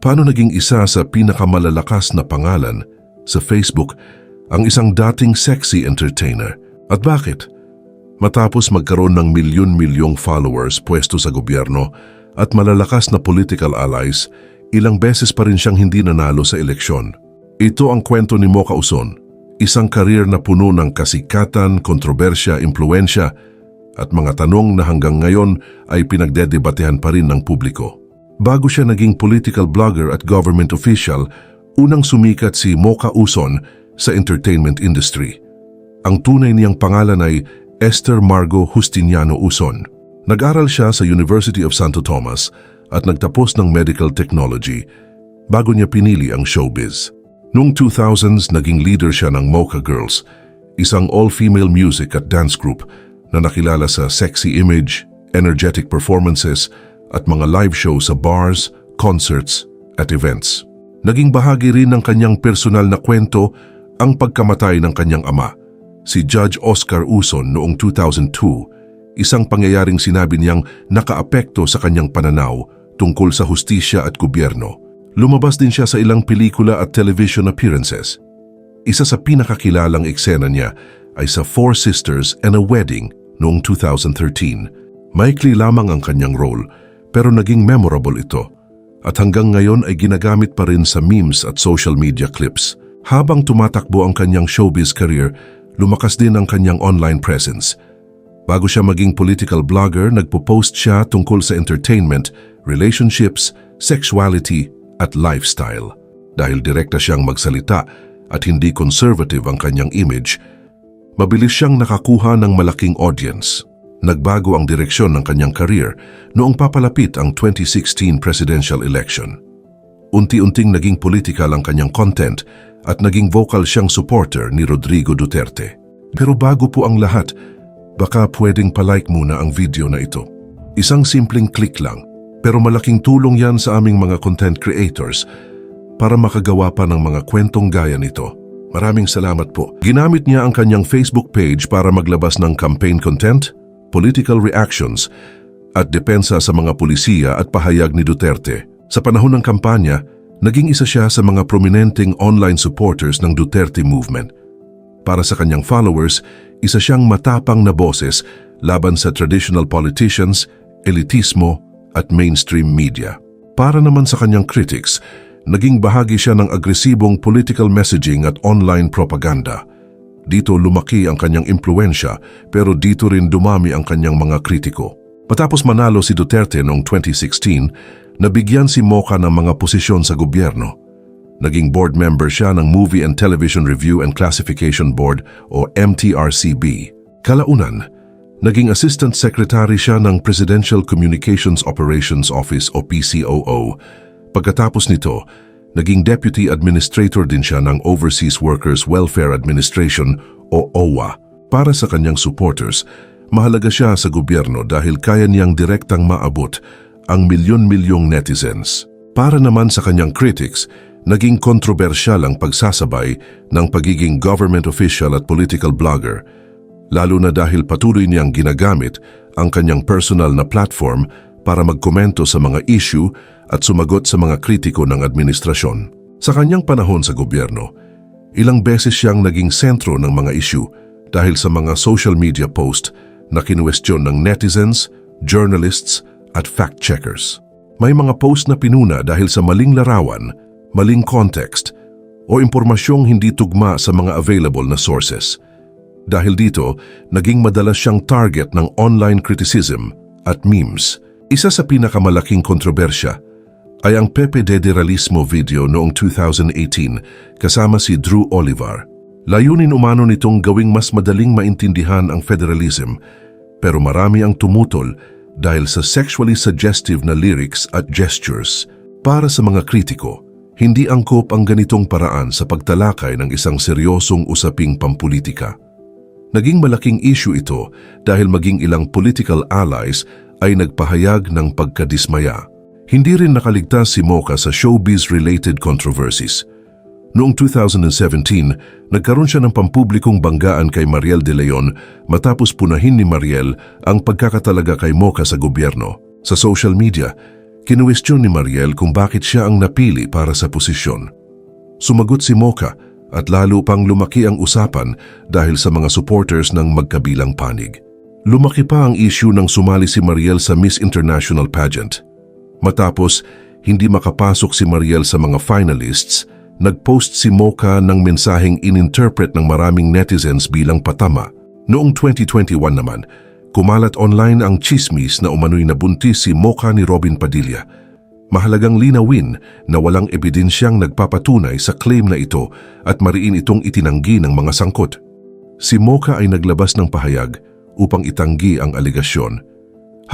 Paano naging isa sa pinakamalalakas na pangalan sa Facebook ang isang dating sexy entertainer? At bakit? Matapos magkaroon ng milyon-milyong followers pwesto sa gobyerno at malalakas na political allies, ilang beses pa rin siyang hindi nanalo sa eleksyon. Ito ang kwento ni Mocha Uson, isang career na puno ng kasikatan, kontrobersya, impluensya at mga tanong na hanggang ngayon ay pinagdedebatehan pa rin ng publiko. Bago siya naging political blogger at government official, unang sumikat si Mocha Uson sa entertainment industry. Ang tunay niyang pangalan ay Esther Margo Justiniano Uson. Nag-aral siya sa University of Santo Tomas at nagtapos ng medical technology bago niya pinili ang showbiz. Noong 2000s, naging leader siya ng Mocha Girls, isang all-female music at dance group na nakilala sa sexy image, energetic performances at mga live show sa bars, concerts at events. Naging bahagi rin ng kanyang personal na kwento ang pagkamatay ng kanyang ama, si Judge Oscar Uson noong 2002, isang pangyayaring sinabi niyang nakaapekto sa kanyang pananaw tungkol sa hustisya at gobyerno. Lumabas din siya sa ilang pelikula at television appearances. Isa sa pinakakilalang eksena niya ay sa Four Sisters and a Wedding noong 2013. Maikli lamang ang kanyang role pero naging memorable ito at hanggang ngayon ay ginagamit pa rin sa memes at social media clips. Habang tumatakbo ang kanyang showbiz career, lumakas din ang kanyang online presence. Bago siya maging political blogger, nagpo-post siya tungkol sa entertainment, relationships, sexuality at lifestyle. Dahil direkta siyang magsalita at hindi conservative ang kanyang image, mabilis siyang nakakuha ng malaking audience. Nagbago ang direksyon ng kanyang career noong papalapit ang 2016 presidential election. Unti-unting naging political ang kanyang content at naging vocal siyang supporter ni Rodrigo Duterte. Pero bago po ang lahat, baka pwedeng palike muna ang video na ito. Isang simpleng click lang, pero malaking tulong yan sa aming mga content creators para makagawa pa ng mga kwentong gaya nito. Maraming salamat po. Ginamit niya ang kanyang Facebook page para maglabas ng campaign content, political reactions, at depensa sa mga pulisiya at pahayag ni Duterte. Sa panahon ng kampanya, naging isa siya sa mga prominenteng online supporters ng Duterte movement. Para sa kanyang followers, isa siyang matapang na boses laban sa traditional politicians, elitismo, at mainstream media. Para naman sa kanyang critics, naging bahagi siya ng agresibong political messaging at online propaganda. Dito lumaki ang kanyang impluensya pero dito rin dumami ang kanyang mga kritiko. Matapos manalo si Duterte noong 2016, nabigyan si Mocha ng mga posisyon sa gobyerno. Naging board member siya ng Movie and Television Review and Classification Board o MTRCB. Kalaunan, naging Assistant Secretary siya ng Presidential Communications Operations Office o PCOO. Pagkatapos nito, naging Deputy Administrator din siya ng Overseas Workers Welfare Administration o OWA. Para sa kanyang supporters, mahalaga siya sa gobyerno dahil kaya niyang direktang maabot ang milyon-milyong netizens. Para naman sa kanyang critics, naging kontrobersyal ang pagsasabay ng pagiging government official at political blogger, lalo na dahil patuloy niyang ginagamit ang kanyang personal na platform para magkomento sa mga issue at sumagot sa mga kritiko ng administrasyon. Sa kanyang panahon sa gobyerno, ilang beses siyang naging sentro ng mga issue dahil sa mga social media post na kinuwestiyon ng netizens, journalists at fact-checkers. May mga post na pinuna dahil sa maling larawan, maling context o impormasyong hindi tugma sa mga available na sources. Dahil dito, naging madalas siyang target ng online criticism at memes. Isa sa pinakamalaking kontrobersya ay ang Pepe Federalismo video noong 2018 kasama si Drew Olivar. Layunin umano nitong gawing mas madaling maintindihan ang federalism, pero marami ang tumutol dahil sa sexually suggestive na lyrics at gestures. Para sa mga kritiko, hindi angkop ang ganitong paraan sa pagtalakay ng isang seryosong usaping pampulitika. Naging malaking issue ito dahil maging ilang political allies ay nagpahayag ng pagkadismaya. Hindi rin nakaligtas si Mocha sa showbiz-related controversies. Noong 2017, nagkaroon siya ng pampublikong banggaan kay Mariel De Leon matapos punahin ni Mariel ang pagkakatalaga kay Mocha sa gobyerno. Sa social media, Kinuwestiyon ni Mariel kung bakit siya ang napili para sa posisyon. Sumagot si Mocha at lalo pang lumaki ang usapan dahil sa mga supporters ng magkabilang panig. Lumaki pa ang issue nang sumali si Mariel sa Miss International pageant. Matapos hindi makapasok si Mariel sa mga finalists, nag-post si Mocha ng mensaheng ininterpret ng maraming netizens bilang patama. Noong 2021 naman, kumalat online ang chismis na umano'y nabuntis si Mocha ni Robin Padilla. Mahalagang linawin na walang ebidensyang nagpapatunay sa claim na ito at mariin itong itinanggi ng mga sangkot. Si Mocha ay naglabas ng pahayag upang itanggi ang aligasyon,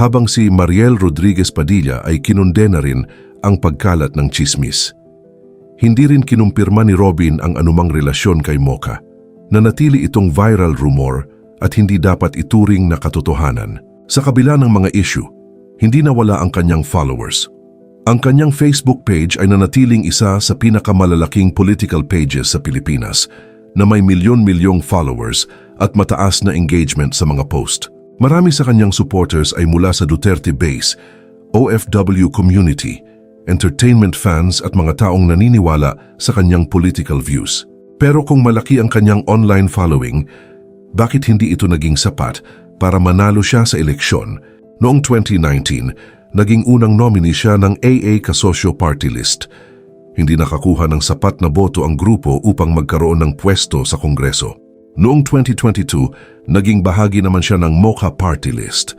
habang si Mariel Rodriguez Padilla ay kinondena rin ang pagkalat ng chismis. Hindi rin kinumpirma ni Robin ang anumang relasyon kay Mocha. Nanatili itong viral rumor at hindi dapat ituring na katotohanan. Sa kabila ng mga issue, hindi nawala ang kanyang followers. Ang kanyang Facebook page ay nanatiling isa sa pinakamalalaking political pages sa Pilipinas na may milyon-milyong followers at mataas na engagement sa mga post. Marami sa kanyang supporters ay mula sa Duterte base, OFW community, entertainment fans at mga taong naniniwala sa kanyang political views. Pero kung malaki ang kanyang online following, bakit hindi ito naging sapat para manalo siya sa eleksyon? Noong 2019, naging unang nominee siya ng AA Kasosyo Party List. Hindi nakakuha ng sapat na boto ang grupo upang magkaroon ng pwesto sa Kongreso. Noong 2022, naging bahagi naman siya ng Mocha Party List.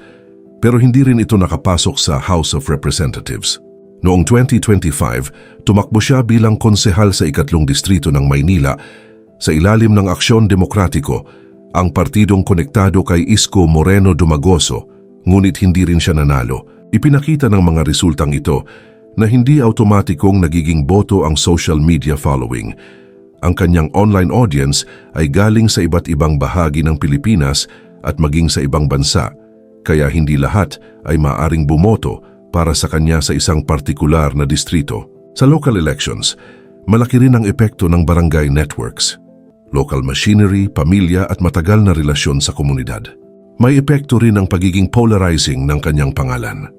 Pero hindi rin ito nakapasok sa House of Representatives. Noong 2025, tumakbo siya bilang konsehal sa ikatlong distrito ng Maynila sa ilalim ng Aksyon Demokratiko, ang partidong konektado kay Isko Moreno Dumagoso, ngunit hindi rin siya nanalo. Ipinakita ng mga resultang ito na hindi automatikong nagiging boto ang social media following. Ang kanyang online audience ay galing sa iba't ibang bahagi ng Pilipinas at maging sa ibang bansa, kaya hindi lahat ay maaring bumoto para sa kanya sa isang partikular na distrito. Sa local elections, malaki rin ang epekto ng barangay networks, local machinery, pamilya at matagal na relasyon sa komunidad. May epekto rin ang pagiging polarizing ng kanyang pangalan.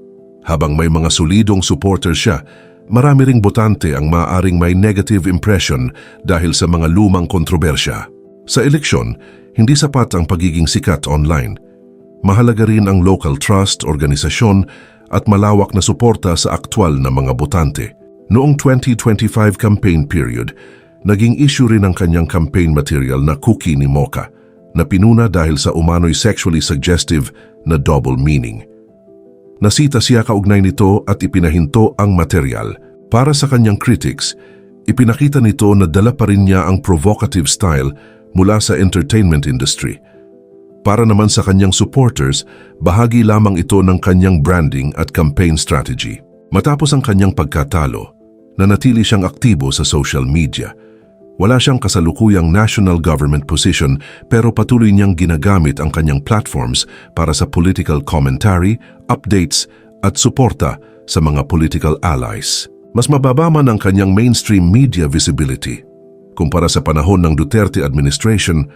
Habang may mga solidong supporters siya, marami ring botante ang maaaring may negative impression dahil sa mga lumang kontrobersya. Sa eleksyon, hindi sapat ang pagiging sikat online. Mahalaga rin ang local trust, organisasyon at malawak na suporta sa aktwal na mga botante. Noong 2025 campaign period, naging issue rin ang kanyang campaign material na cookie ni Mocha, na pinuna dahil sa umano'y sexually suggestive na double meaning. Nasita siya kaugnay nito at ipinahinto ang material. Para sa kanyang critics, ipinakita nito na dala pa rin niya ang provocative style mula sa entertainment industry. Para naman sa kanyang supporters, bahagi lamang ito ng kanyang branding at campaign strategy. Matapos ang kanyang pagkatalo, nanatili siyang aktibo sa social media. Wala siyang kasalukuyang national government position pero patuloy niyang ginagamit ang kanyang platforms para sa political commentary, updates at suporta sa mga political allies. Mas mababa man ang kanyang mainstream media visibility. Kumpara sa panahon ng Duterte administration,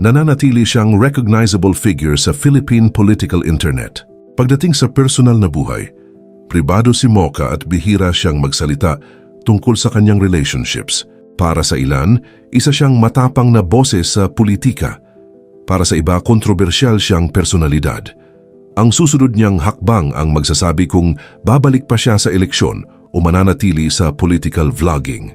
nananatili siyang recognizable figure sa Philippine political internet. Pagdating sa personal na buhay, pribado si Mocha at bihira siyang magsalita tungkol sa kanyang relationships. Para sa ilan, isa siyang matapang na boses sa politika. Para sa iba, kontrobersyal siyang personalidad. Ang susunod niyang hakbang ang magsasabi kung babalik pa siya sa eleksyon o mananatili sa political vlogging.